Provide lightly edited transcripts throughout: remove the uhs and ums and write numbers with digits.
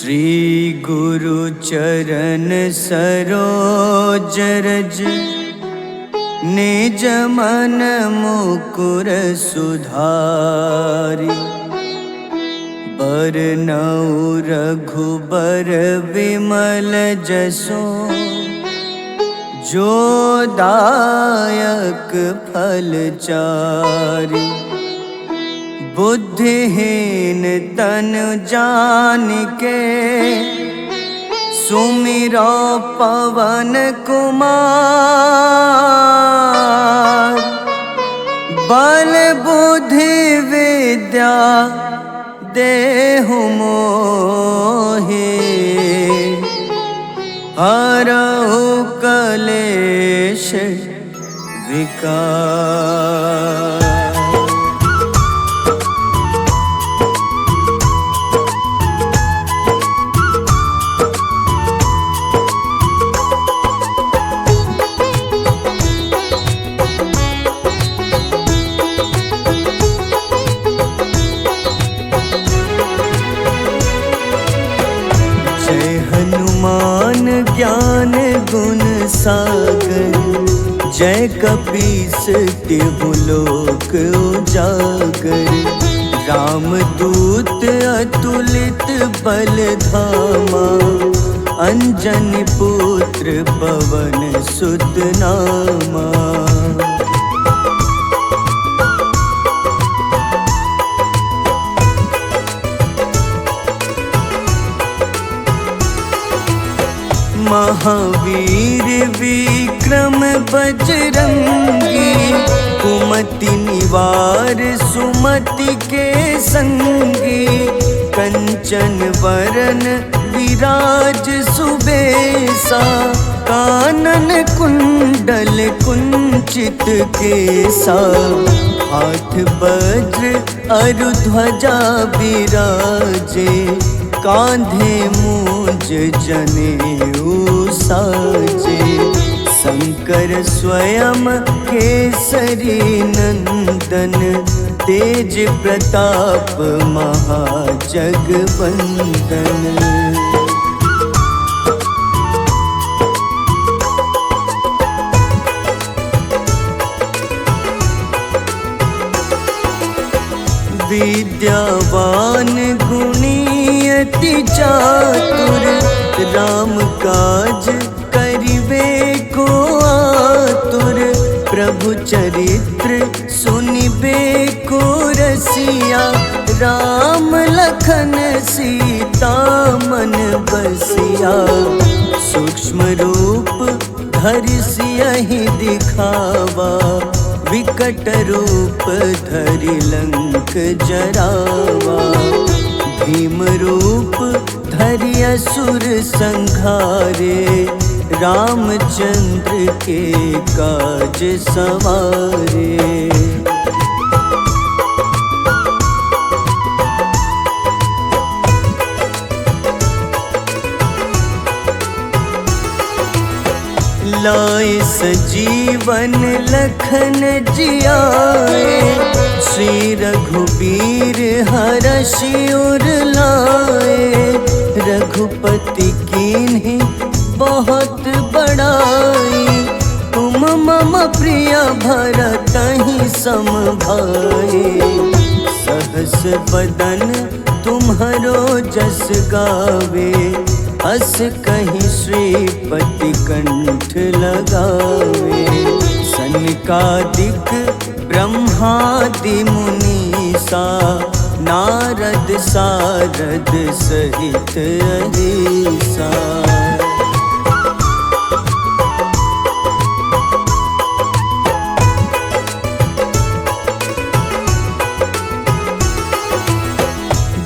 श्री गुरु चरण सरोज रज निज मन मुकुर सुधारि। बरनउँ रघुबर विमल जसो जो दायक फल चारि। बुद्धिहीन तनु जानिके सुमिरो पवन कुमार। बल बुद्धि विद्या देहु मोहि हरहु कलेश विकार। हनुमान ज्ञान गुण सागर जय कपीस तिहु लोक उजागर। रामदूत अतुलित बल धामा अंजनी पुत्र पवन सुत नामा। महावीर विक्रम बजरंगी कुमति निवार सुमति के संगी। कंचन वरन विराज सुबेसा कानन कुंडल कुंचित केसा। हाथ वज्र अरु ध्वजा बिराजे कांधे मूंज जनेऊ साजे। शंकर स्वयं केसरी नंदन तेज प्रताप महाजगवंदन। विद्यावान गुणी अति चातुर राम काज करिबे को आतुर। प्रभु चरित्र सुनिबे को रसिया राम लखन सीता मन बसिया। सूक्ष्म रूप धरि सियहि दिखावा विकट रूप धरि लंक जरावा। भीम रूप धरि असुर संहारे रामचंद्र के काज सवारे। लाए सजीवन लखन जियाए श्री रघुबीर हरषि उर लाए। रघुपति कीन्ही बहुत बड़ाई तुम मम प्रिय भरतहि सम भाई। सहस बदन तुम्हरो जस गावे अस कहीं श्रीपति कंठ लगावे। सनकादिक ब्रह्मादि मुनीसा नारद सारद सहित अहिसा।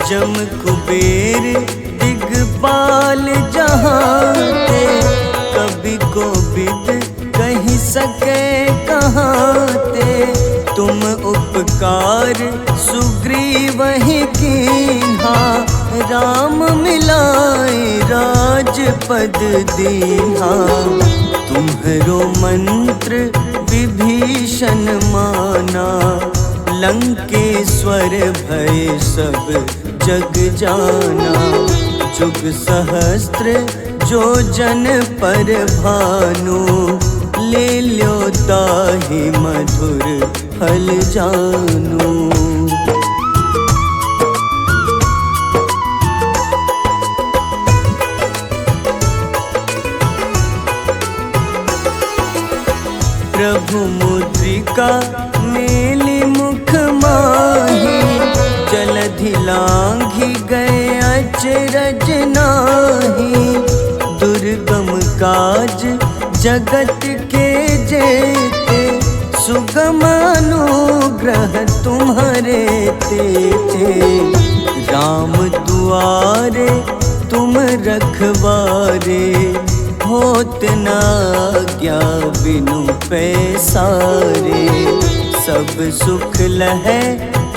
जम कुबेर दिगपाल जहाँते कभी कोविद कहीं सके कहाँते। तुम उपकार सुग्रीवहि कीन्हा राम मिलाए राजपद दीन्हा। तुम्हरो मंत्र विभीषण माना लंकेश्वर भय सब जग जाना। जुग सहस्त्र जो जन पर भानु, ले ल्यो ताहि मधुर फल जानू। प्रभु मुद्रिका मेली मुख माही, जलधि लांघि गए अचरज नाही। दुर्गम काज जगत के जेते, सुगम अनुग्रह तुम्हारे तेते। राम दुआरे तुम रखवारे, होत न आज्ञा बिनु पैसारे। सब सुख लहै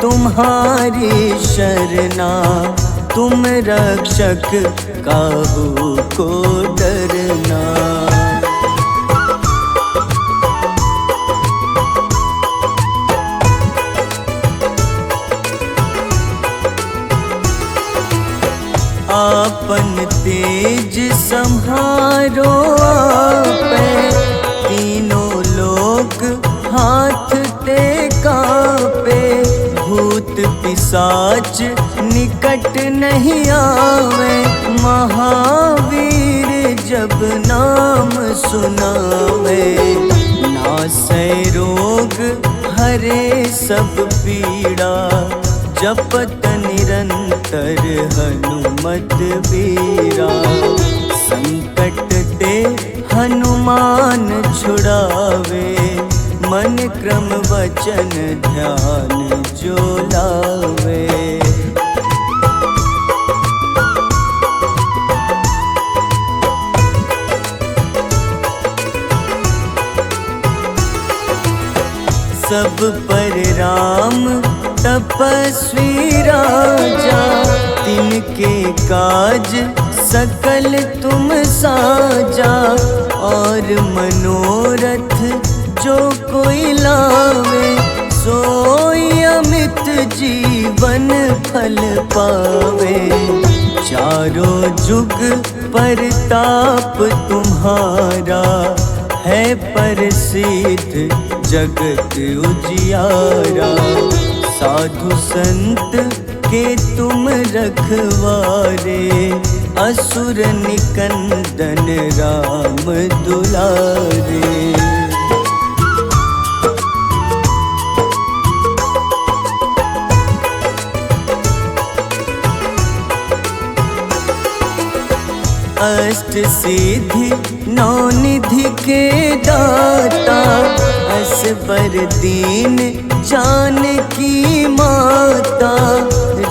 तुम्हारी शरणा, तुम रक्षक काहू को डरना। आपन तेज सम्हारो आपै, तीनों लोक हाथ ते कांपे। भूत पिशाच निकट नहीं आवे, महावीर जब नाम सुनावे। नासै रोग हरे सब पीड़ा, जपत निरंतर हनुमत बीरा। संकट ते हनुमान छुड़ावे, मन क्रम वचन ध्यान जो लावे। सब पर राम तपस्वी राजा, तिनके काज सकल तुम साजा। और मनोरथ जो कोई लावे, सोई अमित जीवन फल पावे। चारों जुग परताप तुम्हारा, है प्रसिद्ध जगत उजियारा। साधु संत के तुम रखवारे, असुर निकंदन राम दुलारे। अष्ट सिद्धि नौ निधि के दाता, असबर दीन जानकी माता।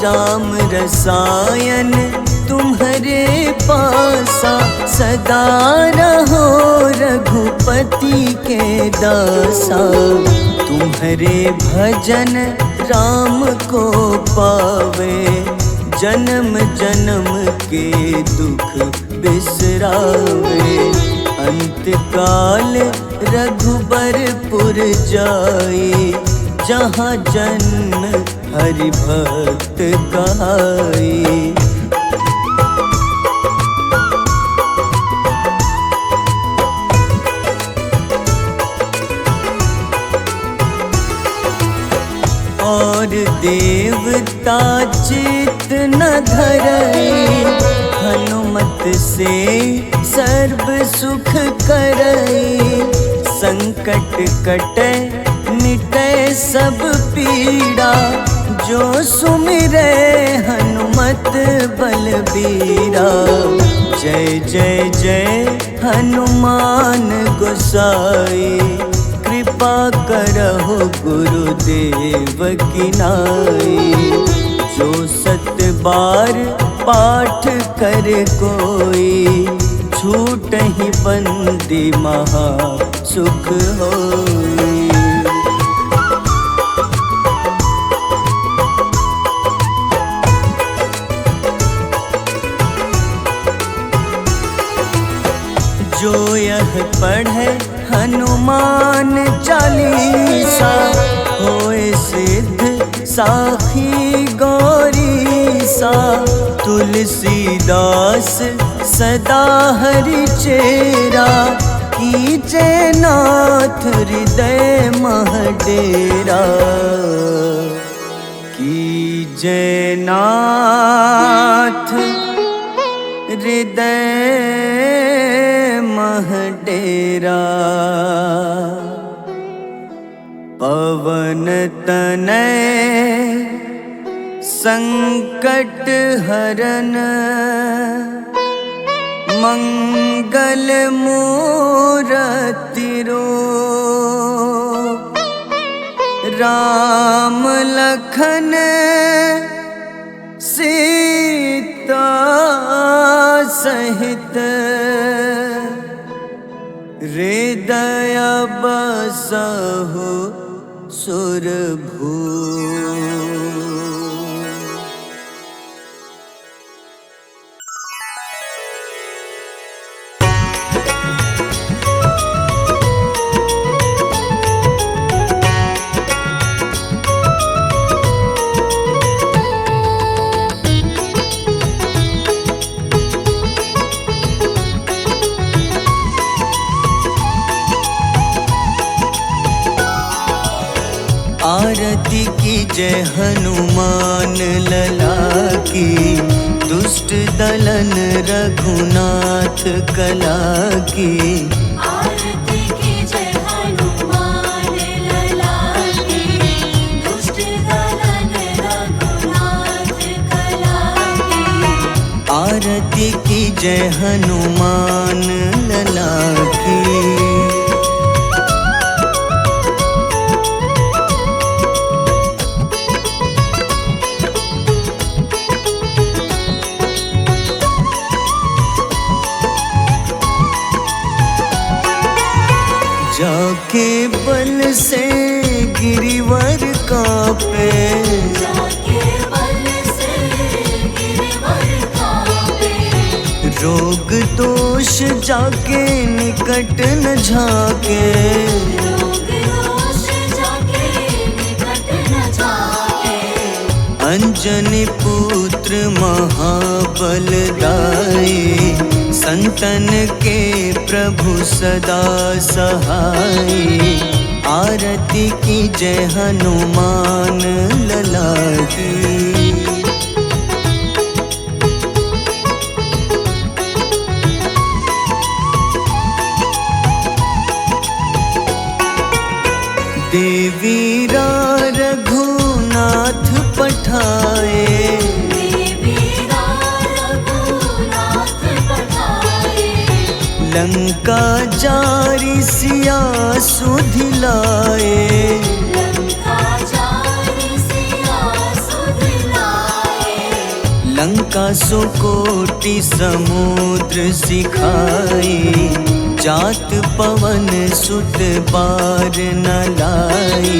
राम रसायन तुम्हारे पासा, सदा रहो रघुपति के दासा। तुम्हारे भजन राम को पावे, जन्म जन्म के दुख बिसरावे। अंत काल रघुबरपुर जाई, जहाँ जन्म हरि भक्त कहाई। और देवता चित न धरई, हनुमत से सर्व सुख करई। संकट कटै मिटै सब पीड़ा, जो सुमिरै हनुमत बलबीरा। जय जय जय हनुमान गोसाई, कृपा करहु गुरुदेव की नाई। जो सत बार पाठ कर कोई, छूटहि बंदी महा सुख होई। जो यह पढ़े हनुमान चालीसा, होए सिद्ध साखी गौरीसा। तुलसीदास सदा हरि चेरा, कीजे नाथ हृदय मह डेरा। कीजे नाथ हृदय मह डेरा। पवन तनय संकट हरन, मंगल मूरति रूप। राम लखन सीता सहित, हृदय बसहु सुरभूप। आरती की जय हनुमान लला की, दुष्ट दलन रघुनाथ कला की। आरती की जय हनुमान लला की, दुष्ट दलन रघुनाथ कला की। आरती की जय हनुमान लला की। जाके बल से गिरिवर कांपे, जाके बल से गिरिवर कांपे। रोग दोष जाके निकट न झाके। रोग दोष जाके निकट न झाके। अंजनी पुत्र महाबलदाई, संतन के प्रभु सदा सहाय। आरती की जय हनुमान लला की। देवीरा रघुनाथ पठाए, लंका जारी सिया सुधिलाए। लंका सुकोटि समुद्र सिखाए, जात पवन सुत बार न लाए।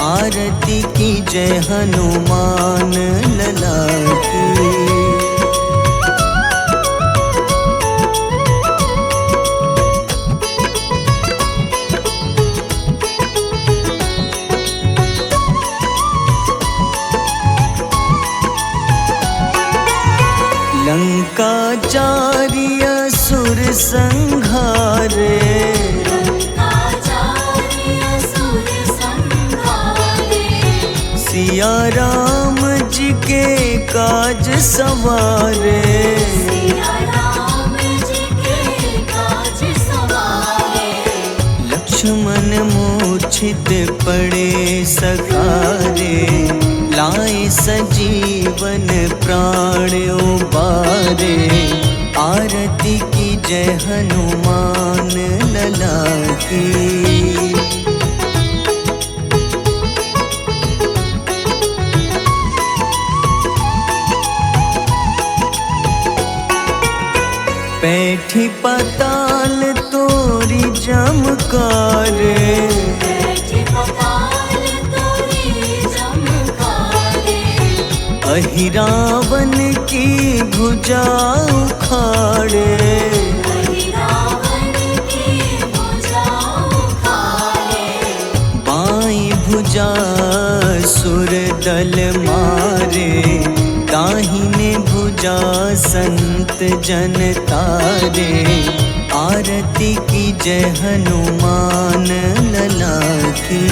आरती की जय हनुमान लला की। लंका जारी असुर संघारे, सिया राम जी के काज सवारे। लक्ष्मण मूर्छित पड़े सखारे, लाए सजीवन प्राण उबारे। आरती की जय हनुमान लला की। बैठी पाताल तोरी जमकारे, अहिरावन की भुजा उखाड़े। बाईं भुजा सुर दल मारे, दाहिने भुजा संत जन तारे, आरती की जय हनुमान लला की।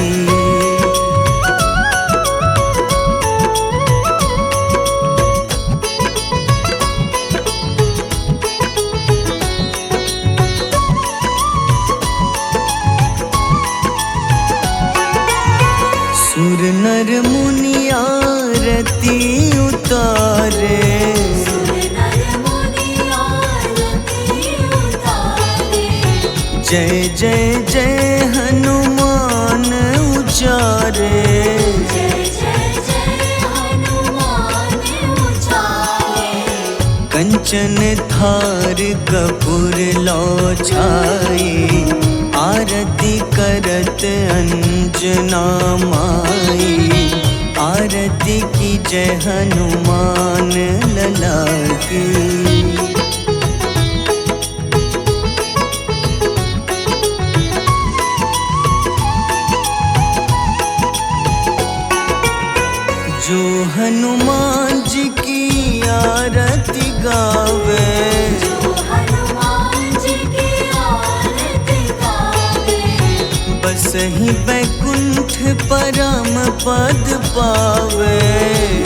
सुर नर मुनि आरती उतारे, सुर नर मुनि आरती उतारे। जय जय जय हनुमान उचारे, जय जय जय हनुमान उचारे। कंचन थार कपूर लो छाई, आरती करत अंजना माई। आरती की जय हनुमान लला की। जो हनुमान जी की आरती गावे, जो हनुमान जी की आरती गावे। बस ही बैकुंठ परम पद पावे।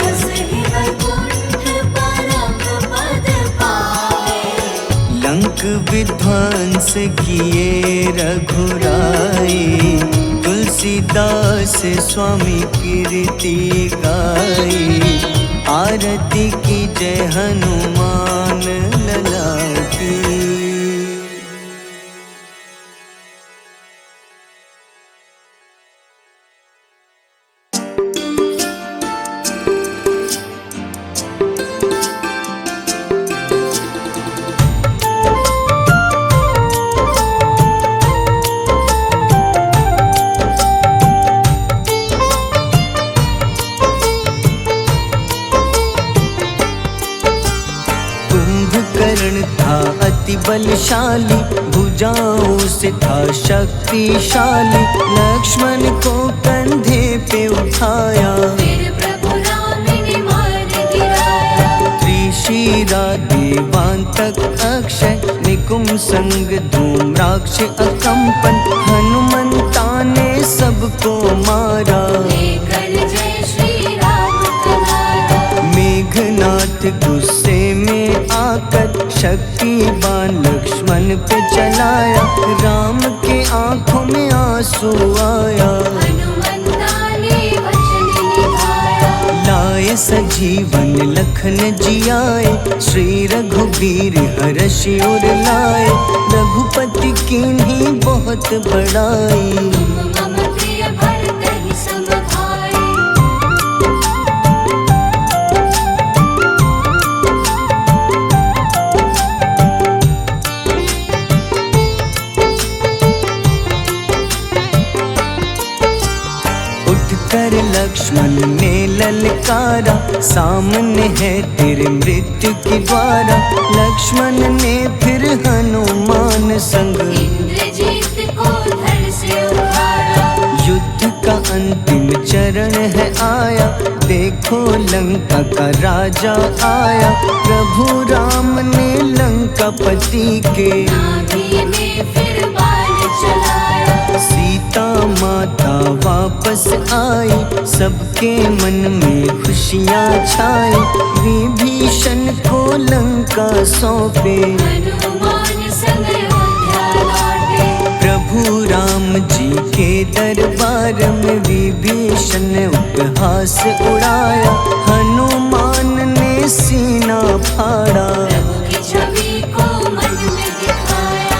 बस ही वैकुंठ परम पद पावे। लंक विध्वंस किए रघुराई, तुलसीदास स्वामी कीर्ति गाई। आरती की जय हनुमान लला की। कुंभकर्ण था अति बलशाली, भुजाओं से था शक्तिशाली। लक्ष्मण को कंधे पे उठाया, फिर प्रभु राम ने मार गिराया। त्रिशिरा देवांतक अक्षय, निकुंभ संग धूम्राक्ष अकंपन। हनुमंता ने सबको मारा, लेकर जय श्री राम तुम्हारा। मेघनाथ गुस्से में आकर शक्तिवान लक्ष्मण पे चलाया। राम के आंखों में आंसू आया, हनुमंता ने वचन निभाया। लाए सजीवन लखन जियाए, श्री रघुबीर हर्षि उर लाए। रघुपति कीन्ही बहुत बड़ाई, तुम मम प्रिय भरत ही सम भाई। उठकर लक्ष्मण ने ललकारा, सामने है तेरे मृत्यु की द्वारा। लक्ष्मण ने फिर हनुमान संग इंद्रजीत को धड़ से उठाया। युद्ध का अंतिम चरण है आया, देखो लंका का राजा आया। प्रभु राम ने लंकापति के नाभि में फिर बाण चलाया। सीता माता वापस आई, सबके मन में खुशियाँ छाई। विभीषण को लंका सौंपे, हनुमान संग अयोध्या लौटे। प्रभु राम जी के दरबार में विभीषण ने उपहास उड़ाया। हनुमान ने सीना फाड़ा, प्रभु की छवि को मन में दिखाया।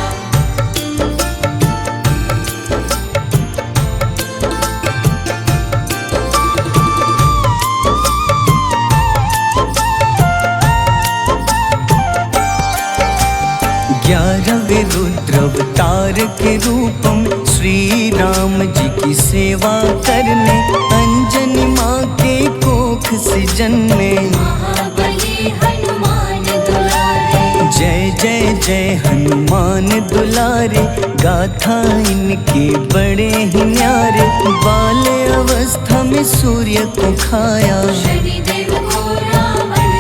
ग्यारहवें रुद्र अवतार के रूपम, श्री राम जी की सेवा करने। अंजनी माँ के कोख से जन्मे, महाबली हनुमान दुलारे। जय जय जय हनुमान दुलारे। गाथा इनके बड़े ही न्यारे, बाल्य अवस्था में सूर्य को खाया। शनिदेव को रावण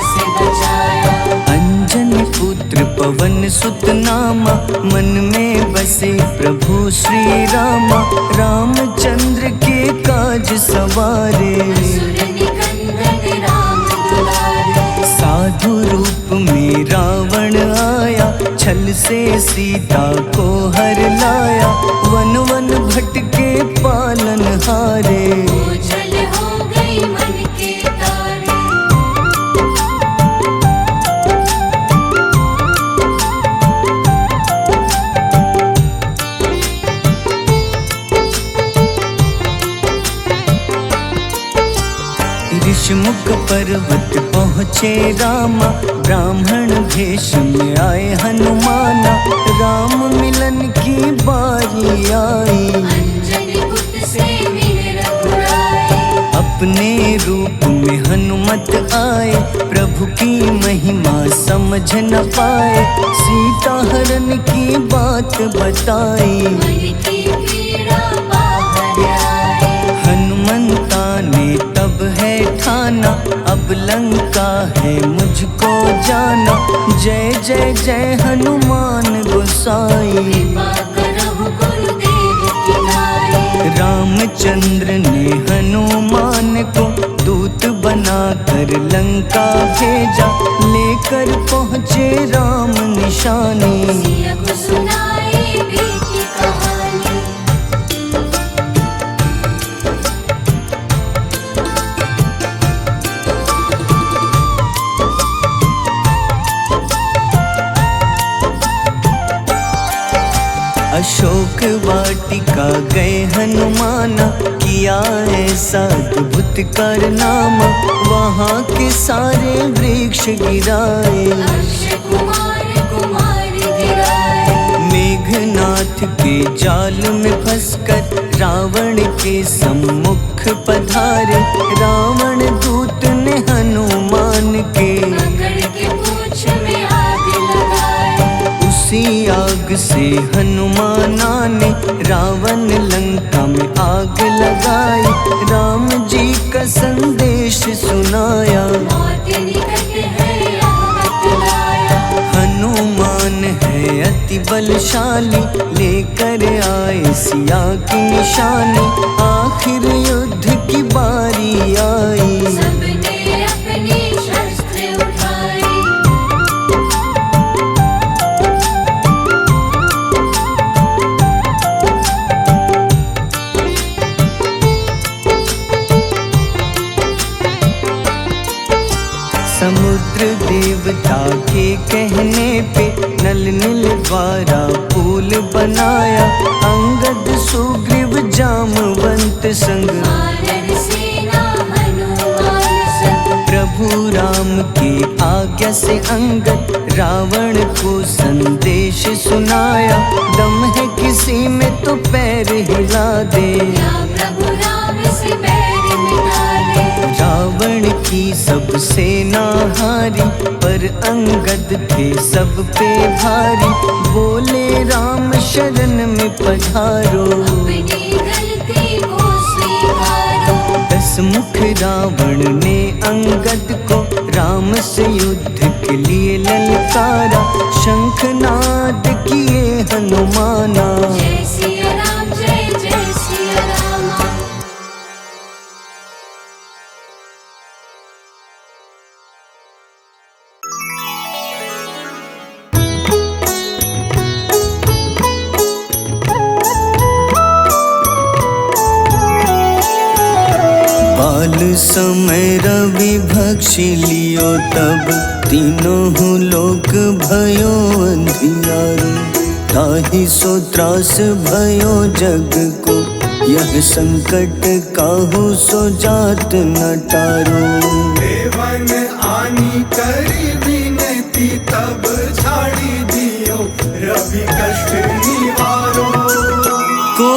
पवन सुत नामा, मन में बसे प्रभु श्री रामा। रामचंद्र के काज सवारे, असुर निकंदन राम दुलारे। साधु रूप में रावण आया, छल से सीता को हर लाया। वन वन भटके पालन हारे, ओझल हो गई मन के तारे। ऋषिमुख पर्वत पहुँचे रामा, ब्राह्मण भेष में आए हनुमाना। राम मिलन की बारी आई, अंजनी पुत्र से मिले रघुराई। अपने रूप में हनुमत आए, प्रभु की महिमा समझ न पाए। सीता हरण की बात बताई, मन की पीड़ा बाहर आई। हनुमंता ने तब है ठाना, अब लंका है मुझको जाना। जय जय जय हनुमान गोसाई, कृपा करहु गुरुदेव की नाई। रामचंद्र ने हनुमान को दूत बनाकर लंका भेजा। लेकर पहुँचे राम निशानी, सिया को सुनाई बीती कहानी। अशोक वाटिका गए हनुमाना, किया ऐसा अद्भुत कारनामा। वहाँ के सारे वृक्ष गिराए, अक्षय कुमार कुमार गिराए। मेघनाथ के जाल में फंसकर रावण के सम्मुख पधारे। रावण दूत ने हनुमान के पकड़ के पूंछ में आग लगाए। उसी आग से हनुमाना ने रावण लंका में आग लगाई। राम जी का संदेश सुनाया, मौत निकट है यह बतलाया। हनुमान है अति बलशाली, लेकर आए सिया की निशानी। आखिर युद्ध की बारी आई, सबने अपनी शस्त्र उठाई। समुद्र देवता के कहने पे नल नील द्वारा पुल बनाया। अंगद सुग्रीव जामवंत संग, वानर सेना हनुमान संग। प्रभु राम की आज्ञा से अंगद रावण को संदेश सुनाया। दम है किसी में तो पैर हिला दे, या प्रभु राम से बैर मिटा दे। रावण की सब सेना हारी, पर अंगद थे सब पे भारी। बोले राम शरण में पधारो, अपनी गलती को स्वीकारो। दस मुख रावण ने अंगद को राम से युद्ध के लिए ललकारा। शंखनाद किए हनुमाना, जय सिया राम जय जय सिया रामा। बाल समय रवि भक्षी लियो, तब तीनों लोक भयो अंधियारो। ताहि सो त्रास भयो जग को, यह संकट काहू सो जात न टारो। देवन आनी करी विनती, तब झाड़ी दियो रवि कष्ट निवारो। को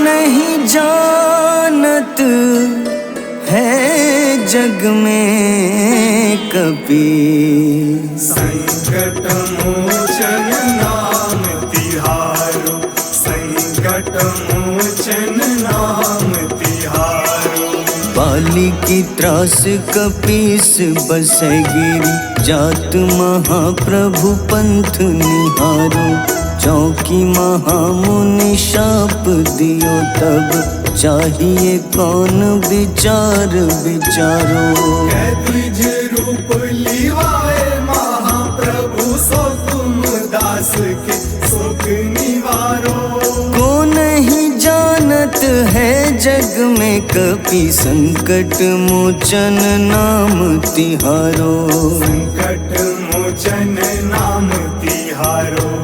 नहीं जानत है जग में कपी, संकट मोचन नाम तिहारो। संकट मोचन नाम तिहारो। बाली की त्रास कपीस बसगिरी जात महाप्रभु पंथ निहारो चौकी महामुनि शाप दियो तब चाहिए कौन विचार विचारो। द्विज रूप लिवाए महाप्रभु सो तुम दास के सुख निवारो। को नहीं जानत है जग में कपि संकट मोचन नाम तिहारो। संकट मोचन नाम तिहारो।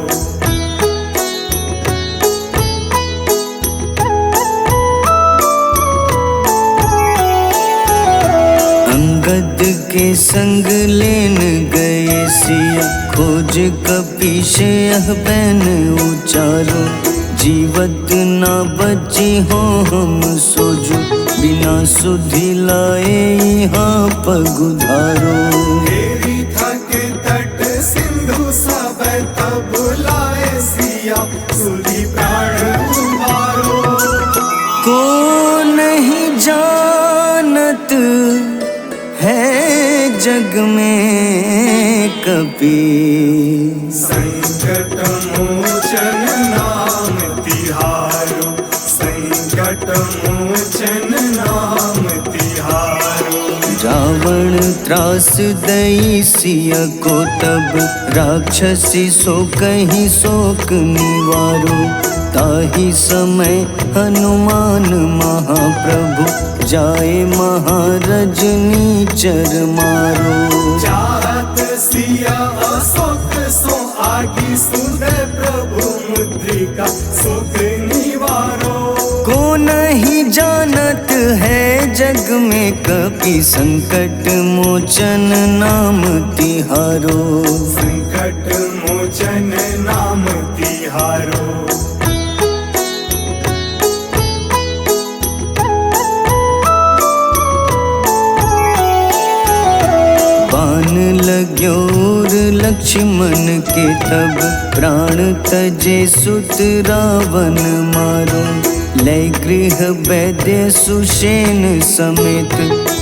अंगद के संग लेन गए सिया खोज कपीश यह बैन उचारो। जीवत ना बची हो हम सोजो बिना सुधि लाए यहाँ पगुधारो। तेरी थके तट सिंधु सब तब लाए सिया सुधि प्राण उबारो। को नहीं जानत है जग में कपि संकट मोचन नाम तिहारो। संकट मोचन नाम तिहारो। रावण त्रास दई सिया को तब राक्षसी सो कहीं शोक निवारो। ताही समय हनुमान महाप्रभु जाए महारजनी चर मारो। चाहत सिया अशोक सो आगी सुदय प्रभु मुद्रिका सुख निवारो। को नहीं जानत है जग में कपि संकट मोचन नाम तिहारो। संकट मोचन नाम तिहारो। बाण लग्योर लक्ष्मण के तब प्राण तजे सुत रावण मारो। लय गृह वैद्य सुषेण समेत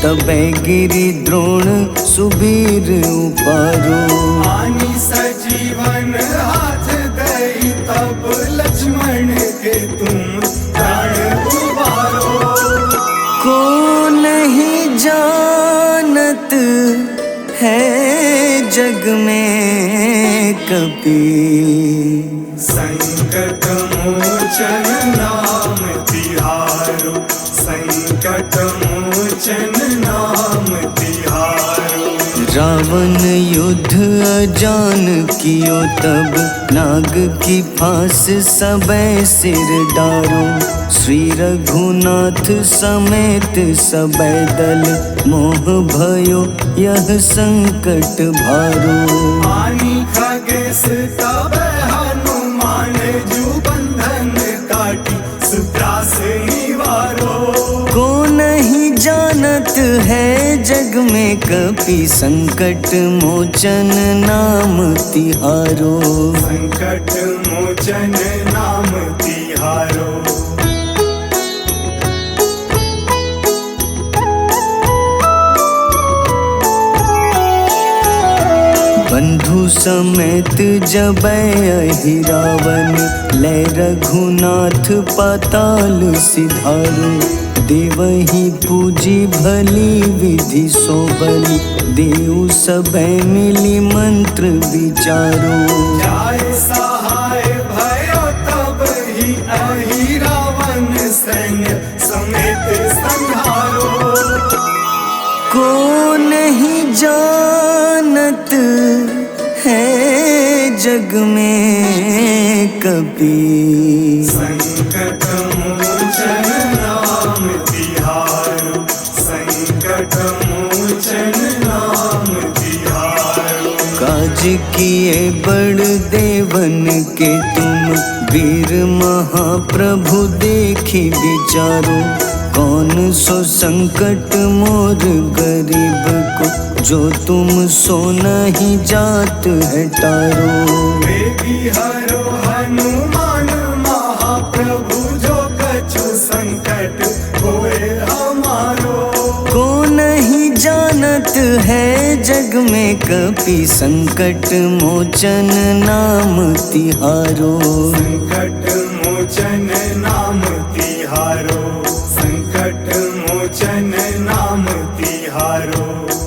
तबै गिरि द्रोण सुबीर उपारो। आनी सजीवन हाथ दई तब लक्ष्मण के तुम प्राण उबारो। को नहीं जानत है जग में कपि संकट मोचन नाम तिहारो। संकट मोचन नाम तिहारो। रावण युद्ध अजान कियो तब नाग की फांस सबै सिर डारो। श्री रघुनाथ समेत सबै दल मोह भयो यह संकट भारो। आनी खगेश तब हनुमान जू बंधन काटी सुत्रास निवारो। को नहीं जानत है जग में कपि संकट मोचन नाम तिहारो। संकट मोचन नाम तिहारो। बंधु समेत जबै अहि रावण लय रघुनाथ पाताल सिधारो। देवहि पूजी भली विधि सो बलि देव सबै मिली मंत्र विचारो। जाय सहाय भयो तब ही अहि रावण सैन्य समेत संहारो। को नहीं जानत है जग में कपि संकट मोचन नाम तिहारो। संकट मोचन नाम तिहारो। काज किए बड़ देवन के तुम वीर महाप्रभु देखी विचारो। कौन सो संकट मोर गरीब को जो तुम सो नहीं जात है टारो। बेगी हरो हनुमान महाप्रभु जो कछु संकट होए हमारो। को चलत है जग में कपि संकट मोचन नाम तिहारो। संकट मोचन नाम तिहारो, संकट मोचन नाम तिहारो।